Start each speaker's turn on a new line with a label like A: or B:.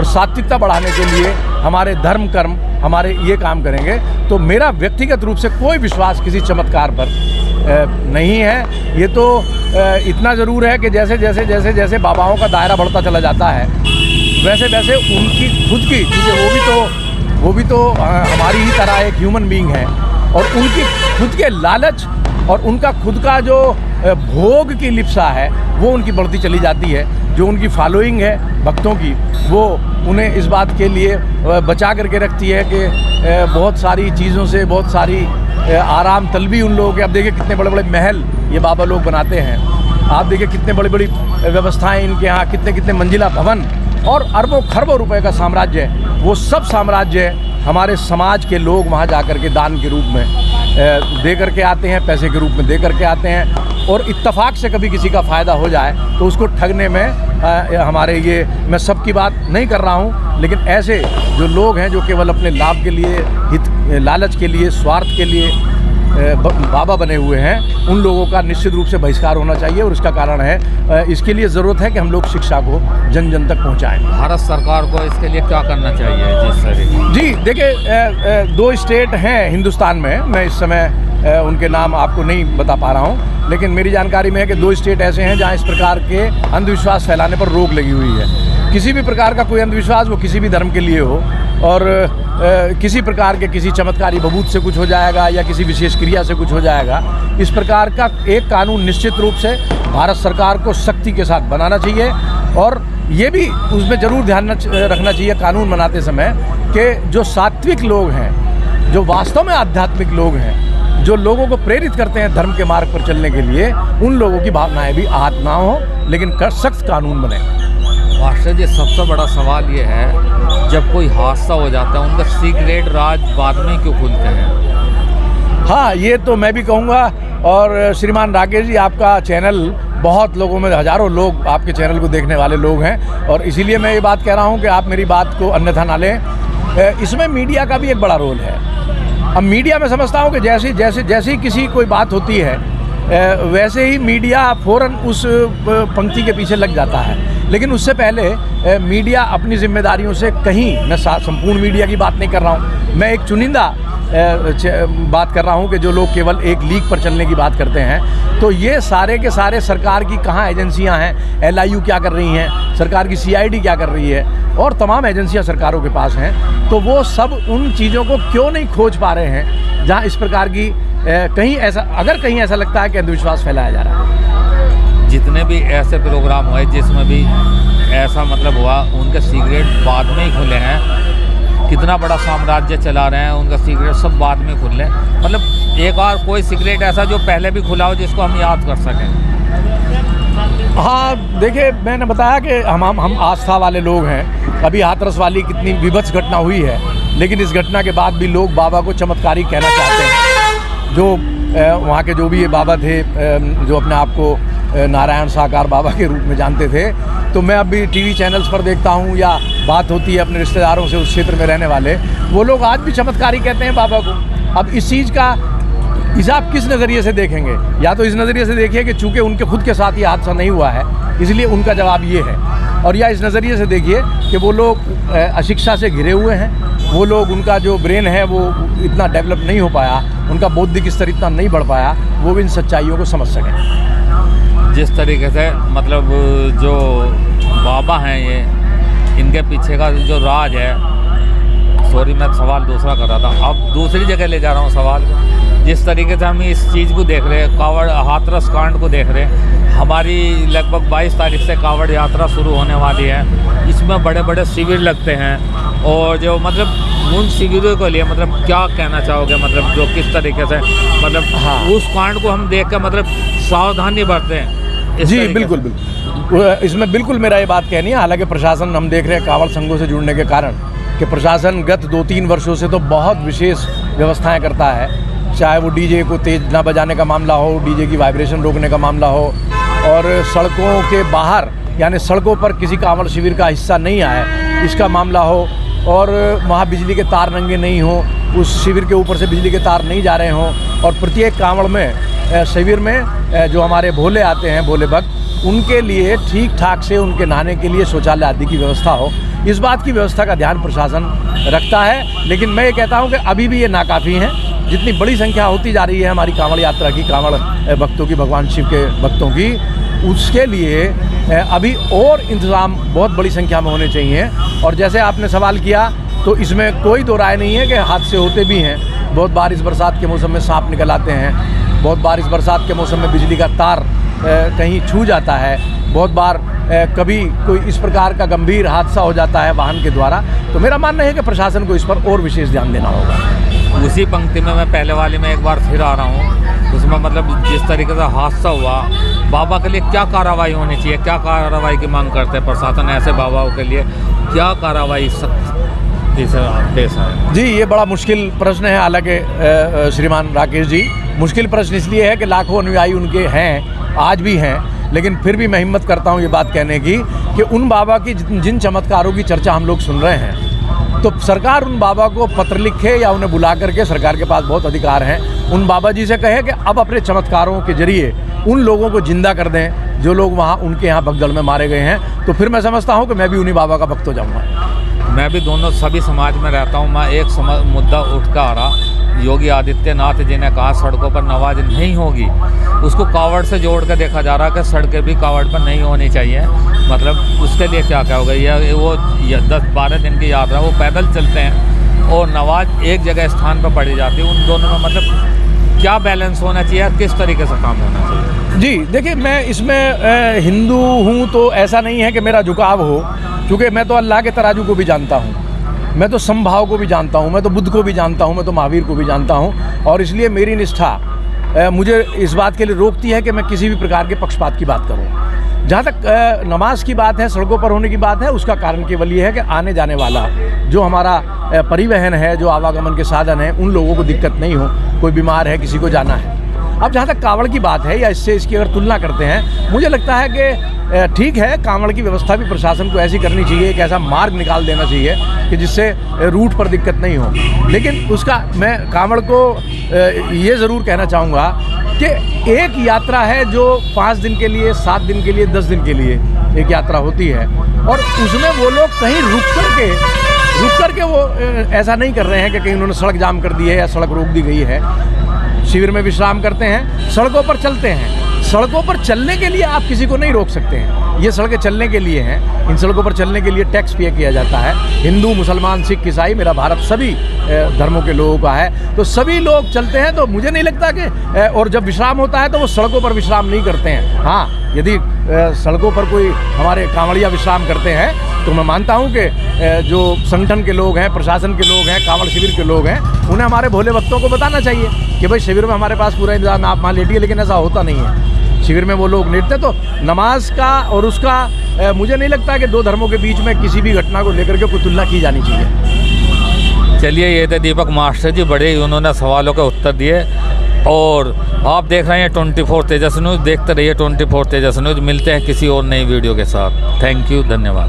A: और सात्विकता बढ़ाने के लिए हमारे धर्म कर्म हमारे ये काम करेंगे। तो मेरा व्यक्तिगत रूप से कोई विश्वास किसी चमत्कार पर नहीं है। ये तो इतना ज़रूर है कि जैसे जैसे जैसे जैसे बाबाओं का दायरा बढ़ता चला जाता है वैसे वैसे उनकी खुद की, क्योंकि वो भी तो हमारी ही तरह एक ह्यूमन बीइंग है, और उनकी खुद के लालच और उनका खुद का जो भोग की लिप्सा है वो उनकी बढ़ती चली जाती है। जो उनकी फॉलोइंग है भक्तों की, वो उन्हें इस बात के लिए बचा करके रखती है कि बहुत सारी चीज़ों से, बहुत सारी आराम तलबी उन लोगों के। अब देखिए कितने बड़े बड़े महल ये बाबा लोग बनाते हैं, आप देखिए कितने बड़ी बड़ी व्यवस्थाएं इनके यहाँ, कितने कितने मंजिला भवन और अरबों खरबों रुपए का साम्राज्य है। वो सब साम्राज्य हमारे समाज के लोग वहाँ जा कर के दान के रूप में दे करके आते हैं, पैसे के रूप में दे करके आते हैं। और इत्तफाक से कभी किसी का फ़ायदा हो जाए तो उसको ठगने में हमारे ये, मैं सबकी बात नहीं कर रहा हूँ, लेकिन ऐसे जो लोग हैं जो केवल अपने लाभ के लिए, हित लालच के लिए, स्वार्थ के लिए बाबा बने हुए हैं, उन लोगों का निश्चित रूप से बहिष्कार होना चाहिए। और इसका कारण है, इसके लिए ज़रूरत है कि हम लोग शिक्षा को जन जन तक पहुंचाएं।
B: भारत सरकार को इसके लिए क्या करना चाहिए जिस तरह?
A: जी देखिए, 2 स्टेट हैं हिंदुस्तान में, मैं इस समय उनके नाम आपको नहीं बता पा रहा हूं, लेकिन मेरी जानकारी में है कि 2 स्टेट ऐसे हैं जहां इस प्रकार के अंधविश्वास फैलाने पर रोक लगी हुई है। किसी भी प्रकार का कोई अंधविश्वास, वो किसी भी धर्म के लिए हो, और किसी प्रकार के किसी चमत्कारी बबूत से कुछ हो जाएगा या किसी विशेष क्रिया से कुछ हो जाएगा, इस प्रकार का एक कानून निश्चित रूप से भारत सरकार को सख्ती के साथ बनाना चाहिए। और ये भी उसमें ज़रूर ध्यान रखना चाहिए कानून बनाते समय कि जो सात्विक लोग हैं, जो वास्तव में आध्यात्मिक लोग हैं, जो लोगों को प्रेरित करते हैं धर्म के मार्ग पर चलने के लिए, उन लोगों की भावनाएं भी आहत ना हो, लेकिन सख्त कानून बने।
B: मास्टर जी, सबसे बड़ा सवाल ये है, जब कोई हादसा हो जाता है उनका सीक्रेट राज बाद में क्यों खुलते हैं?
A: हाँ, ये तो मैं भी कहूँगा। और श्रीमान राकेश जी, आपका चैनल बहुत लोगों में, हज़ारों लोग आपके चैनल को देखने वाले लोग हैं, और इसीलिए मैं ये बात कह रहा हूँ कि आप मेरी बात को अन्यथा ना लें। इसमें मीडिया का भी एक बड़ा रोल है। अब मीडिया में समझता हूँ कि जैसे जैसे जैसे ही किसी कोई बात होती है वैसे ही मीडिया फ़ौरन उस पंक्ति के पीछे लग जाता है, लेकिन उससे पहले मीडिया अपनी जिम्मेदारियों से कहीं, मैं संपूर्ण मीडिया की बात नहीं कर रहा हूँ, मैं एक चुनिंदा बात कर रहा हूँ कि जो लोग केवल एक लीक पर चलने की बात करते हैं, तो ये सारे के सारे सरकार की कहाँ एजेंसियाँ हैं, LIU क्या कर रही हैं, सरकार की CID क्या कर रही है, और तमाम एजेंसियाँ सरकारों के पास हैं, तो वो सब उन चीज़ों को क्यों नहीं खोज पा रहे हैं जहाँ इस प्रकार की कहीं ऐसा, अगर कहीं ऐसा लगता है कि अंधविश्वास फैलाया जा रहा है।
B: जितने भी ऐसे प्रोग्राम हुए जिसमें भी ऐसा मतलब हुआ, उनके सीक्रेट बाद में ही खुले हैं। कितना बड़ा साम्राज्य चला रहे हैं, उनका सीक्रेट सब बाद में खुले। मतलब एक और कोई सीक्रेट ऐसा जो पहले भी खुला हो जिसको हम याद कर सकें?
A: हाँ देखिए, मैंने बताया कि हम आस्था वाले लोग हैं। अभी हाथरस वाली कितनी विभत्स घटना हुई है, लेकिन इस घटना के बाद भी लोग बाबा को चमत्कारी कहना चाहते हैं। जो वहाँ के जो भी ये बाबा थे, जो अपने आप को नारायण साकार बाबा के रूप में जानते थे, तो मैं अभी TV चैनल्स पर देखता हूँ या बात होती है अपने रिश्तेदारों से उस क्षेत्र में रहने वाले, वो लोग आज भी चमत्कारी कहते हैं बाबा को। अब इस चीज़ का हिसाब किस नज़रिए से देखेंगे? या तो इस नज़रिए से देखिए कि चूँकि उनके खुद के साथ ये हादसा नहीं हुआ है इसलिए उनका जवाब ये है, और या इस नज़रिए से देखिए कि वो लोग अशिक्षा से घिरे हुए हैं, वो लोग, उनका जो ब्रेन है वो इतना डेवलप नहीं हो पाया, उनका बौद्धिक स्तर इतना नहीं बढ़ पाया, वो भी इन सच्चाइयों को समझ सकें।
B: जिस तरीके से मतलब जो बाबा हैं, ये इनके पीछे का जो राज है, सॉरी मैं सवाल दूसरा कर रहा था, अब दूसरी जगह ले जा रहा हूँ सवाल। जिस तरीके से हम इस चीज़ को देख रहे हैं, कांवड़ हाथरस कांड को देख रहे हैं, हमारी लगभग 22 तारीख से कांवड़ यात्रा शुरू होने वाली है। इसमें बड़े बड़े शिविर लगते हैं, और जो मतलब उन शिविरों के लिए मतलब क्या कहना चाहोगे, मतलब जो किस तरीके से मतलब
A: हाँ,
B: उस कांड को हम देख कर मतलब सावधानी बरतें हैं?
A: जी बिल्कुल बिल्कुल, इसमें बिल्कुल मेरा ये बात कहनी है। हालांकि प्रशासन, हम देख रहे हैं कांवड़ संघों से जुड़ने के कारण कि प्रशासन गत 2-3 वर्षों से तो बहुत विशेष व्यवस्थाएं करता है, चाहे वो DJ को तेज़ ना बजाने का मामला हो, DJ की वाइब्रेशन रोकने का मामला हो, और सड़कों के बाहर यानी सड़कों पर किसी कांवड़ शिविर का हिस्सा नहीं आए इसका मामला हो, और वहाँ बिजली के तार नंगे नहीं हों, उस शिविर के ऊपर से बिजली के तार नहीं जा रहे हों, और प्रत्येक कांवड़ में शिविर में जो हमारे भोले आते हैं, भोले भक्त, उनके लिए ठीक ठाक से उनके नहाने के लिए शौचालय आदि की व्यवस्था हो। इस बात की व्यवस्था का ध्यान प्रशासन रखता है। लेकिन मैं ये कहता हूँ कि अभी भी ये नाकाफ़ी हैं। जितनी बड़ी संख्या होती जा रही है हमारी कांवड़ यात्रा की, कांवड़ भक्तों की, भगवान शिव के भक्तों की, उसके लिए अभी और इंतज़ाम बहुत बड़ी संख्या में होने चाहिए। और जैसे आपने सवाल किया तो इसमें कोई दो राय नहीं है कि हादसे होते भी हैं। बहुत बारिश बरसात के मौसम में सांप निकल आते हैं, बहुत बारिश बरसात के मौसम में बिजली का तार कहीं छू जाता है, बहुत बार कभी कोई इस प्रकार का गंभीर हादसा हो जाता है वाहन के द्वारा। तो मेरा मानना है कि प्रशासन को इस पर और विशेष ध्यान देना होगा।
B: उसी पंक्ति में मैं पहले वाले में एक बार फिर आ रहा हूँ, उसमें मतलब जिस तरीके से हादसा हुआ, बाबा के लिए क्या कार्रवाई होनी चाहिए, क्या कार्रवाई की मांग करते हैं प्रशासन ऐसे बाबाओं के लिए, क्या कार्रवाई पेश है?
A: जी, ये बड़ा मुश्किल प्रश्न है। हालांकि श्रीमान राकेश जी, मुश्किल प्रश्न इसलिए है कि लाखों अनुयायी उनके हैं, आज भी हैं, लेकिन फिर भी मैं हिम्मत करता हूँ ये बात कहने की कि उन बाबा की जिन चमत्कारों की चर्चा हम लोग सुन रहे हैं, तो सरकार उन बाबा को पत्र लिखे या उन्हें बुला करके, सरकार के पास बहुत अधिकार हैं, उन बाबा जी से कहे कि अब अपने चमत्कारों के जरिए उन लोगों को जिंदा कर दें जो लोग वहाँ उनके यहाँ भगदड़ में मारे गए हैं। तो फिर मैं समझता हूँ कि मैं भी उन्हीं बाबा का भक्त हो जाऊँगा।
B: मैं भी दोनों सभी समाज में रहता हूँ। मैं एक मुद्दा उठ कर आ रहा, योगी आदित्यनाथ जी ने कहा सड़कों पर नमाज नहीं होगी, उसको कावड़ से जोड़ कर देखा जा रहा है कि सड़कें भी कावड़ पर नहीं होनी चाहिए। मतलब उसके लिए क्या क्या होगा? यह वो 10-12 दिन की यात्रा, वो पैदल चलते हैं और नमाज एक जगह स्थान पर पढ़ी जाती है। उन दोनों में मतलब क्या बैलेंस होना चाहिए, किस तरीके से काम होना चाहिए?
A: जी देखिए, मैं इसमें हिंदू हूँ तो ऐसा नहीं है कि मेरा झुकाव हो, क्योंकि मैं तो अल्लाह के तराजू को भी जानता हूँ, मैं तो समभाव को भी जानता हूँ, मैं तो बुद्ध को भी जानता हूँ, मैं तो महावीर को भी जानता हूँ। और इसलिए मेरी निष्ठा मुझे इस बात के लिए रोकती है कि मैं किसी भी प्रकार के पक्षपात की बात करूँ। जहाँ तक नमाज की बात है, सड़कों पर होने की बात है, उसका कारण केवल ये है कि आने जाने वाला जो हमारा परिवहन है, जो आवागमन के साधन हैं, उन लोगों को दिक्कत नहीं हो। कोई बीमार है, किसी को जाना है। अब जहाँ तक कांवड़ की बात है या इसकी अगर तुलना करते हैं, मुझे लगता है कि ठीक है, कांवड़ की व्यवस्था भी प्रशासन को ऐसी करनी चाहिए, एक ऐसा मार्ग निकाल देना चाहिए कि जिससे रूट पर दिक्कत नहीं हो। लेकिन उसका मैं कांवड़ को ये ज़रूर कहना चाहूँगा कि एक यात्रा है जो 5 दिन के लिए, 7 दिन के लिए, 10 दिन के लिए एक यात्रा होती है, और उसमें वो लोग कहीं रुक करके वो ऐसा नहीं कर रहे हैं कि कहीं उन्होंने सड़क जाम कर दी है या सड़क रोक दी गई है। शिविर में विश्राम करते हैं, सड़कों पर चलते हैं। सड़कों पर चलने के लिए आप किसी को नहीं रोक सकते हैं, ये सड़कें चलने के लिए हैं। इन सड़कों पर चलने के लिए टैक्स पे किया जाता है। हिंदू, मुसलमान, सिख, ईसाई, मेरा भारत सभी धर्मों के लोगों का है, तो सभी लोग चलते हैं। तो मुझे नहीं लगता कि और जब विश्राम होता है तो वो सड़कों पर विश्राम नहीं करते हैं। हाँ, यदि सड़कों पर कोई हमारे कांवड़िया विश्राम करते हैं तो मैं मानता हूँ कि जो संगठन के लोग हैं, प्रशासन के लोग हैं, कांवड़ शिविर के लोग हैं, उन्हें हमारे भोले भक्तों को बताना चाहिए कि भाई शिविर में हमारे पास पूरा इंतजाम, आप वहाँ लेटिए। लेकिन ऐसा होता नहीं है, शिविर में वो लोग लेटते। तो नमाज का और उसका मुझे नहीं लगता कि दो धर्मों के बीच में किसी भी घटना को लेकर के कोई तुलना की जानी चाहिए।
B: चलिए, ये थे दीपक मास्टर जी, बड़े ही उन्होंने सवालों के उत्तर दिए। और आप देख रहे हैं 24 तेजस न्यूज़, देखते रहिए 24 तेजस न्यूज़। मिलते हैं किसी और नई वीडियो के साथ। थैंक यू, धन्यवाद।